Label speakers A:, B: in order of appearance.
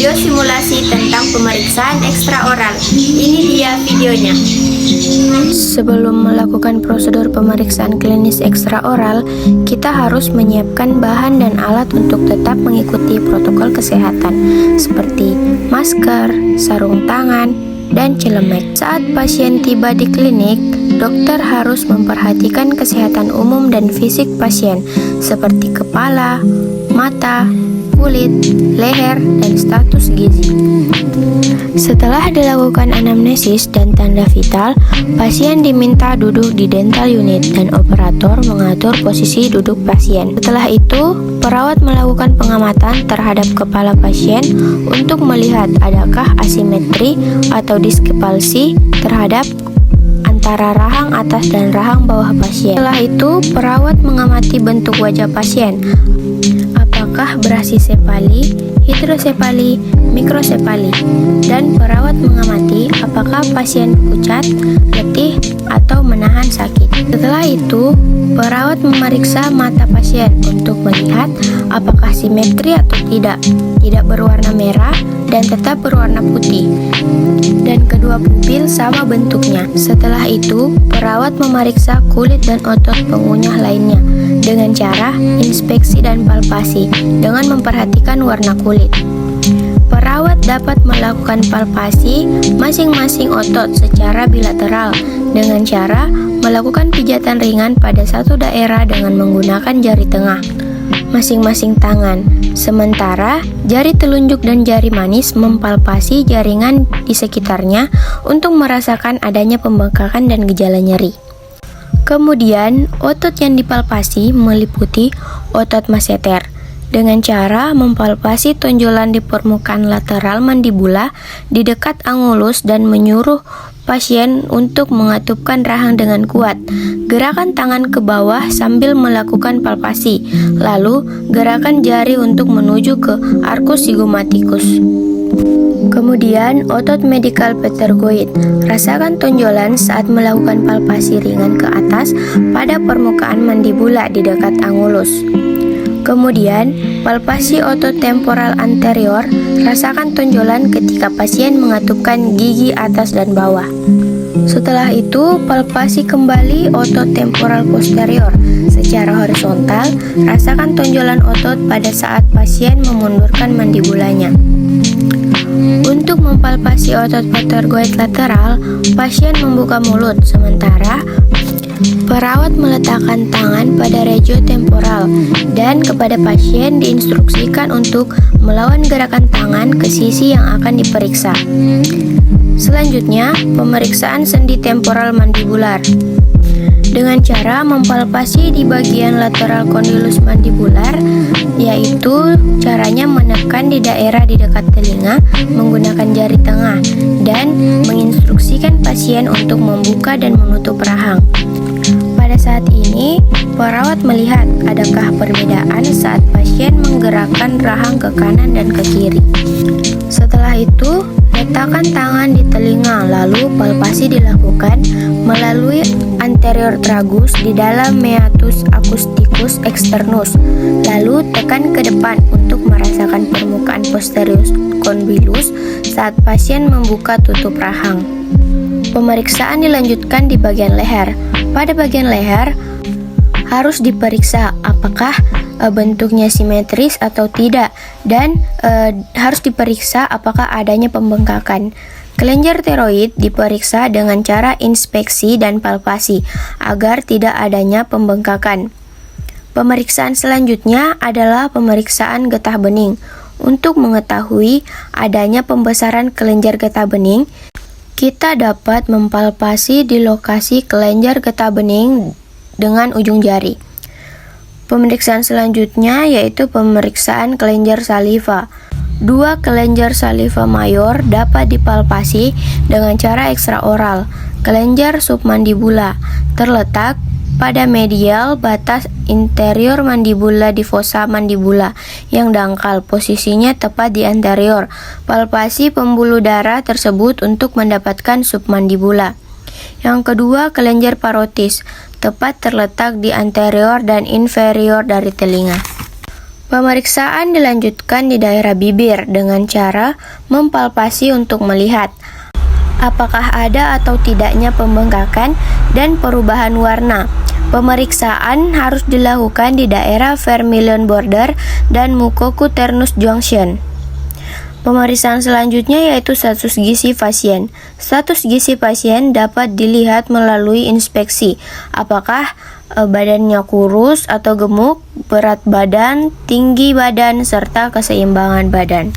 A: video simulasi tentang pemeriksaan ekstraoral. Ini dia videonya.
B: Sebelum melakukan prosedur pemeriksaan klinis ekstraoral, kita harus menyiapkan bahan dan alat untuk tetap mengikuti protokol kesehatan seperti masker, sarung tangan, dan celemek. Saat pasien tiba di klinik, dokter harus memperhatikan kesehatan umum dan fisik pasien seperti kepala, mata, kulit, leher, dan status gizi. Setelah dilakukan anamnesis dan tanda vital, pasien diminta duduk di dental unit dan operator mengatur posisi duduk pasien. Setelah itu, perawat melakukan pengamatan terhadap kepala pasien untuk melihat adakah asimetri atau diskepalsi terhadap antara rahang atas dan rahang bawah pasien. Setelah itu, perawat mengamati bentuk wajah pasien. Apakah brasisepali, hidrosepali, mikrosepali, dan perawat mengamati apakah pasien pucat, letih, atau menahan sakit. Setelah itu, perawat memeriksa mata pasien untuk melihat apakah simetri atau tidak berwarna merah dan tetap berwarna putih, dan kedua pupil sama bentuknya. Setelah itu, perawat memeriksa kulit dan otot pengunyah lainnya dengan cara inspeksi dan palpasi dengan memperhatikan warna kulit. Perawat dapat melakukan palpasi masing-masing otot secara bilateral dengan cara melakukan pijatan ringan pada satu daerah dengan menggunakan jari tengah masing-masing tangan, sementara jari telunjuk dan jari manis mempalpasi jaringan di sekitarnya untuk merasakan adanya pembengkakan dan gejala nyeri. Kemudian, otot yang dipalpasi meliputi otot masseter dengan cara mempalpasi tonjolan di permukaan lateral mandibula di dekat angulus dan menyuruh pasien untuk mengatupkan rahang dengan kuat. Gerakan tangan ke bawah sambil melakukan palpasi, lalu gerakan jari untuk menuju ke arcus zygomatikus. Kemudian, otot medikal pterygoid. Rasakan tonjolan saat melakukan palpasi ringan ke atas pada permukaan mandibula di dekat angulus. Kemudian, palpasi otot temporal anterior. Rasakan tonjolan ketika pasien mengatupkan gigi atas dan bawah. Setelah itu, palpasi kembali otot temporal posterior secara horizontal. Rasakan tonjolan otot pada saat pasien memundurkan mandibulanya. Untuk mempalpasi otot pterygoid lateral, pasien membuka mulut, sementara perawat meletakkan tangan pada regio temporal dan kepada pasien diinstruksikan untuk melawan gerakan tangan ke sisi yang akan diperiksa. Selanjutnya, pemeriksaan sendi temporal mandibular dengan cara mempalpasi di bagian lateral kondilus mandibular, yaitu caranya menekan di daerah di dekat telinga menggunakan jari tengah dan menginstruksikan pasien untuk membuka dan menutup rahang. Pada saat ini, perawat melihat adakah perbedaan saat pasien menggerakkan rahang ke kanan dan ke kiri. Setelah itu, letakkan tangan di telinga, lalu palpasi dilakukan melalui anterior tragus di dalam meatus acousticus externus, lalu tekan ke depan untuk merasakan permukaan posterius convolvulus saat pasien membuka tutup rahang. Pemeriksaan dilanjutkan di bagian leher. Pada bagian leher, harus diperiksa apakah bentuknya simetris atau tidak, dan harus diperiksa apakah adanya pembengkakan. Kelenjar tiroid diperiksa dengan cara inspeksi dan palpasi agar tidak adanya pembengkakan. Pemeriksaan selanjutnya adalah pemeriksaan getah bening. Untuk mengetahui adanya pembesaran kelenjar getah bening, kita dapat mempalpasi di lokasi kelenjar getah bening dengan ujung jari. Pemeriksaan selanjutnya yaitu pemeriksaan kelenjar saliva. Dua kelenjar saliva mayor dapat dipalpasi dengan cara ekstraoral. Kelenjar submandibula terletak pada medial batas interior mandibula di fossa mandibula yang dangkal, posisinya tepat di anterior. Palpasi pembuluh darah tersebut untuk mendapatkan submandibula. Yang kedua, kelenjar parotis tepat terletak di anterior dan inferior dari telinga. Pemeriksaan dilanjutkan di daerah bibir dengan cara mempalpasi untuk melihat apakah ada atau tidaknya pembengkakan dan perubahan warna. Pemeriksaan harus dilakukan di daerah vermilion border dan mucocutaneous junction. Pemeriksaan selanjutnya yaitu status gizi pasien. Status gizi pasien dapat dilihat melalui inspeksi. Apakah badannya kurus atau gemuk, berat badan, tinggi badan, serta keseimbangan badan.